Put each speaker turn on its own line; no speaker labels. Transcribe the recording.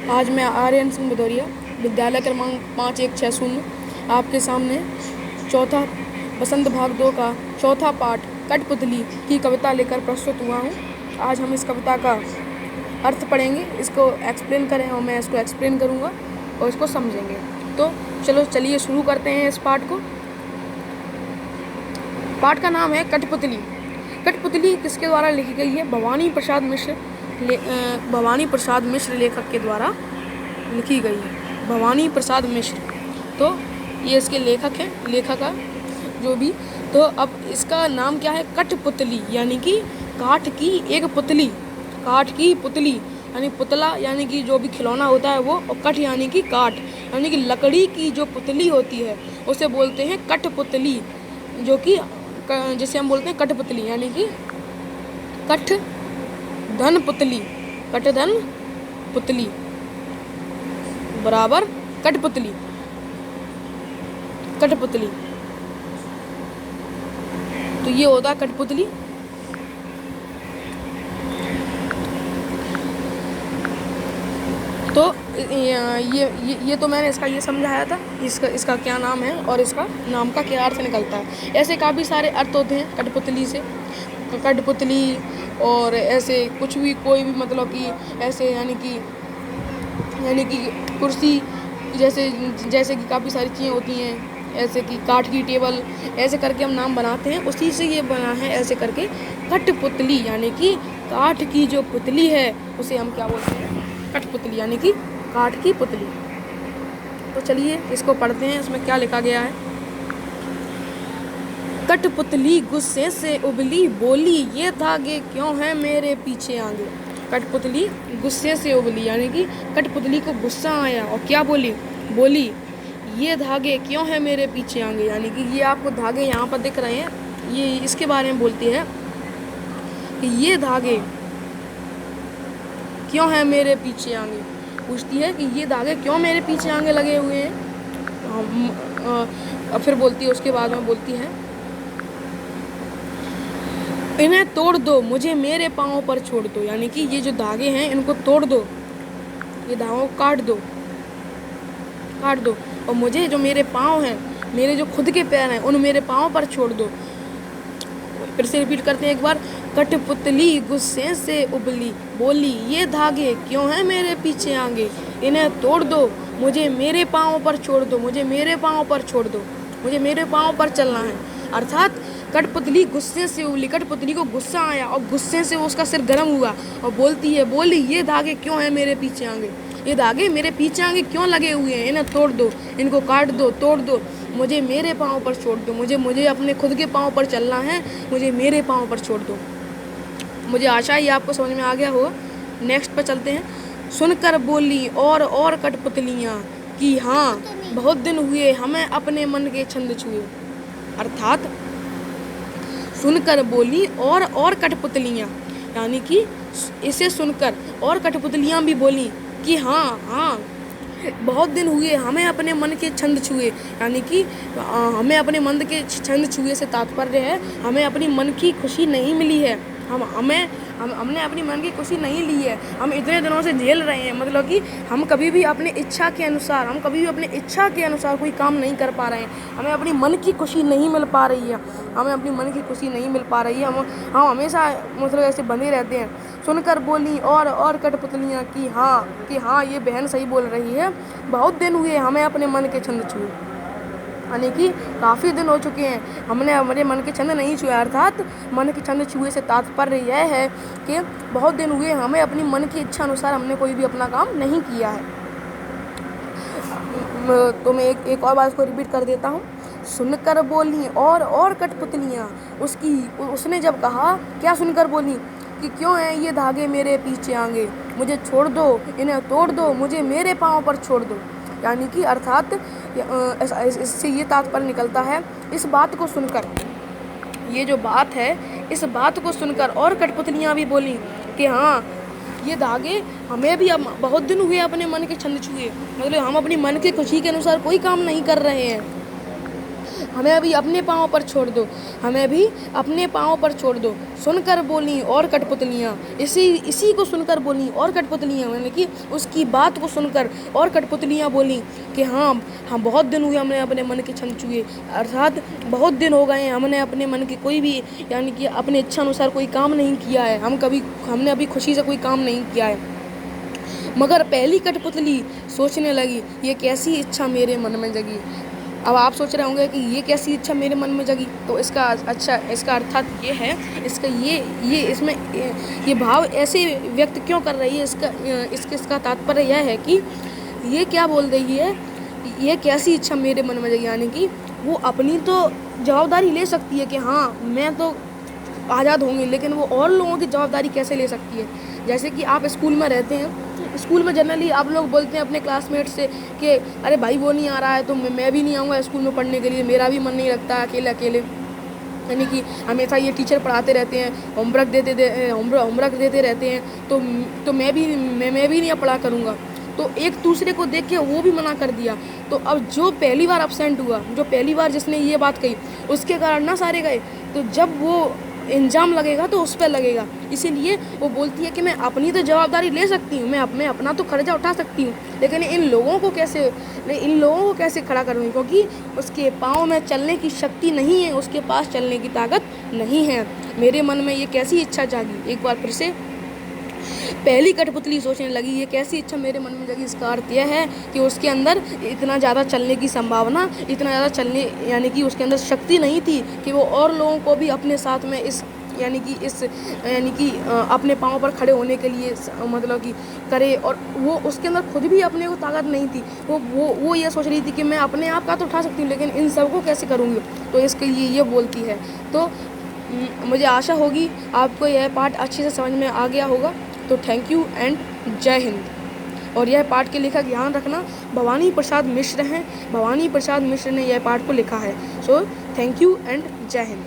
आज मैं आर्यन सिंह भदौरिया विद्यालय क्रमांक 5160 आपके सामने चौथा बसंत भाग 2 का चौथा पाठ कठपुतली की कविता लेकर प्रस्तुत हुआ हूँ। आज हम इस कविता का अर्थ पढ़ेंगे, इसको एक्सप्लेन करें और मैं इसको एक्सप्लेन करूँगा और इसको समझेंगे। तो चलिए शुरू करते हैं इस पाठ को। पाठ का नाम है कठपुतली। कठपुतली किसके द्वारा लिखी गई है? भवानी प्रसाद मिश्र लेखक के द्वारा लिखी गई है। भवानी प्रसाद मिश्र, तो ये इसके लेखक हैं, लेखक जो भी। तो अब इसका नाम क्या है? कठपुतली, यानी कि काठ की एक पुतली। काठ की पुतली यानी पुतला, यानी कि जो भी खिलौना होता है वो, और कठ यानी कि काठ, यानी कि लकड़ी की जो पुतली होती है उसे बोलते हैं कठपुतली, जो कि जिसे हम बोलते हैं कठपुतली, यानी कि कठ धन पुतली। कठधन पुतली बराबर कठपुतली। कठपुतली तो ये होता है कठपुतली। तो ये तो मैंने इसका ये समझाया था, इसका क्या नाम है और इसका नाम का क्या अर्थ निकलता है। ऐसे काफ़ी सारे अर्थ होते हैं कठपुतली से। कठपुतली और ऐसे कुछ भी, कोई भी, मतलब कि ऐसे यानी कि कुर्सी जैसे कि काफ़ी सारी चीज़ें होती हैं, ऐसे कि काठ की टेबल, ऐसे करके हम नाम बनाते हैं। उसी से ये बना है ऐसे करके कठपुतली, यानी कि काठ की जो पुतली है उसे हम क्या बोलते हैं? कठपुतली, यानी कि काठ की पुतली। तो चलिए इसको पढ़ते हैं, इसमें क्या लिखा गया है। कठपुतली गुस्से से उबली, बोली ये धागे क्यों हैं मेरे पीछे आगे। कठपुतली गुस्से से उबली, यानी कि कठपुतली को गुस्सा आया और क्या बोली? ये धागे क्यों हैं मेरे पीछे आगे, यानी कि ये आपको धागे यहाँ पर दिख रहे हैं, ये इसके बारे में बोलती है कि ये धागे क्यों हैं मेरे पीछे आगे। पूछती है कि ये धागे क्यों मेरे पीछे आगे लगे हुए हैं। फिर बोलती है, उसके बाद में बोलती है, इन्हें तोड़ दो, मुझे मेरे पाँव पर छोड़ दो, यानी कि ये जो धागे हैं इनको तोड़ दो, ये धागों को काट दो और मुझे जो मेरे पाँव हैं, मेरे जो खुद के पैर हैं, उन मेरे पाँव पर छोड़ दो। फिर से रिपीट करते हैं एक बार। कठपुतली गुस्से से उबली, बोली ये धागे क्यों हैं मेरे पीछे आगे। इन्हें तोड़ दो, मुझे मेरे पाँव पर छोड़ दो, मुझे मेरे पाँव पर छोड़ दो, मुझे मेरे पाँव पर चलना है। अर्थात कठपुतली गुस्से से उबली, कठपुतली को गुस्सा आया और गुस्से से उसका सिर गर्म हुआ और बोली ये धागे क्यों हैं मेरे पीछे आगे। ये धागे मेरे पीछे आगे क्यों लगे हुए हैं? इन्हें तोड़ दो, इनको काट दो, तोड़ दो, मुझे मेरे पाँव पर छोड़ दो, मुझे अपने खुद के पाँव पर चलना है, मुझे मेरे पाँव पर छोड़ दो। मुझे आशा है आपको समझ में आ गया हो। नेक्स्ट पर चलते हैं। सुनकर बोली और कठपुतलियाँ कि हाँ बहुत दिन हुए हमें अपने मन के छंद छुए। अर्थात सुनकर बोली और कठपुतलियाँ, यानी कि इसे सुनकर और कठपुतलियाँ भी बोली कि हाँ बहुत दिन हुए हमें अपने मन के छंद छुए, यानी कि हमें अपने मन के छंद छुए से तात्पर्य है हमें अपनी मन की खुशी नहीं मिली है। हमने अपनी मन की खुशी नहीं ली है, हम इतने दिनों से झेल रहे हैं, मतलब कि हम कभी भी अपनी इच्छा के अनुसार कोई काम नहीं कर पा रहे हैं, हमें अपनी मन की खुशी नहीं मिल पा रही है, हम हमेशा मतलब ऐसे बने रहते हैं। सुनकर बोली और कठपुतलियाँ कि हाँ ये बहन सही बोल रही है, बहुत दिन हुए हमें अपने मन के छंद छुए, यानी कि काफ़ी दिन हो चुके हैं हमने हमारे मन के छंद नहीं छुए। अर्थात मन के छंद छुए से तात्पर्य यह है कि बहुत दिन हुए हमें अपनी मन की इच्छा अनुसार हमने कोई भी अपना काम नहीं किया है। तो मैं एक और बात उसको रिपीट कर देता हूँ। सुनकर बोली और कठपुतलियाँ, उसने जब कहा, क्या सुनकर बोली कि क्यों हैं ये धागे मेरे पीछे आगे, मुझे छोड़ दो, इन्हें तोड़ दो, मुझे मेरे पाँव पर छोड़ दो, यानी कि अर्थात इससे ये तात्पर्य निकलता है, इस बात को सुनकर, ये जो बात है इस बात को सुनकर और कठपुतलियाँ भी बोली कि हाँ ये धागे हमें भी अब बहुत दिन हुए अपने मन के छंद छुए, मतलब हम अपनी मन की खुशी के अनुसार कोई काम नहीं कर रहे हैं। हमें अभी अपने पाँव पर छोड़ दो, हमें भी अपने पाँव पर छोड़ दो। सुनकर बोली और कठपुतलियाँ, इसी को सुनकर बोली और कठपुतलियाँ, यानी कि उसकी बात को सुनकर और कठपुतलियाँ बोली कि हाँ, हम बहुत दिन हुए हमने अपने मन के छन छुए, अर्थात बहुत दिन हो गए हैं हमने अपने मन के कोई भी यानी कि अपने इच्छा अनुसार कोई काम नहीं किया है, हमने अभी खुशी से कोई काम नहीं किया है। मगर पहली कठपुतली सोचने लगी, ये कैसी इच्छा मेरे मन में जगी। अब आप सोच रहे होंगे कि ये कैसी इच्छा मेरे मन में जगी, तो इसका अर्थात ये है, इसका ये इसमें ये भाव ऐसे व्यक्त क्यों कर रही है, इसका तात्पर्य यह है कि ये क्या बोल रही है, ये कैसी इच्छा मेरे मन में जगी, यानी कि वो अपनी तो जवाबदारी ले सकती है कि हाँ मैं तो आज़ाद होंगी, लेकिन वो और लोगों की जवाबदारी कैसे ले सकती है। जैसे कि आप स्कूल में रहते हैं, स्कूल में जनरली आप लोग बोलते हैं अपने क्लासमेट से कि अरे भाई वो नहीं आ रहा है तो मैं भी नहीं आऊँगा स्कूल में पढ़ने के लिए, मेरा भी मन नहीं लगता अकेले। यानी कि हमेशा ये टीचर पढ़ाते रहते हैं, होमवर्क देते रहते हैं, तो मैं भी नहीं पढ़ा करूँगा। तो एक दूसरे को देख के वो भी मना कर दिया। तो अब जो पहली बार अब्सेंट हुआ, जो पहली बार जिसने ये बात कही, उसके कारण ना सारे गए, तो जब वो इंजाम लगेगा तो उस पर लगेगा। इसीलिए वो बोलती है कि मैं अपनी तो जवाबदारी ले सकती हूँ, मैं अपना तो खर्चा उठा सकती हूँ, लेकिन इन लोगों को कैसे खड़ा करूँगी, क्योंकि उसके पाँव में चलने की शक्ति नहीं है, उसके पास चलने की ताकत नहीं है। मेरे मन में ये कैसी इच्छा जागी। एक बार फिर से पहली कठपुतली सोचने लगी, ये कैसी इच्छा मेरे मन में जगी। इसका अर्थ यह है कि उसके अंदर इतना ज़्यादा चलने की संभावना, इतना ज़्यादा चलने यानी कि उसके अंदर शक्ति नहीं थी कि वो और लोगों को भी अपने साथ में अपने पाँव पर खड़े होने के लिए मतलब कि करे, और वो उसके अंदर खुद भी अपने को ताकत नहीं थी। वो ये सोच रही थी कि मैं अपने आप का तो उठा सकती हूँ, लेकिन इन सबको कैसे करूँगी, तो इसके लिए ये बोलती है। तो मुझे आशा होगी आपको यह पाठ अच्छे से समझ में आ गया होगा। तो थैंक यू एंड जय हिंद। और यह पाठ के लेखक ध्यान रखना भवानी प्रसाद मिश्र हैं, भवानी प्रसाद मिश्र ने यह पाठ को लिखा है। सो थैंक यू एंड जय हिंद।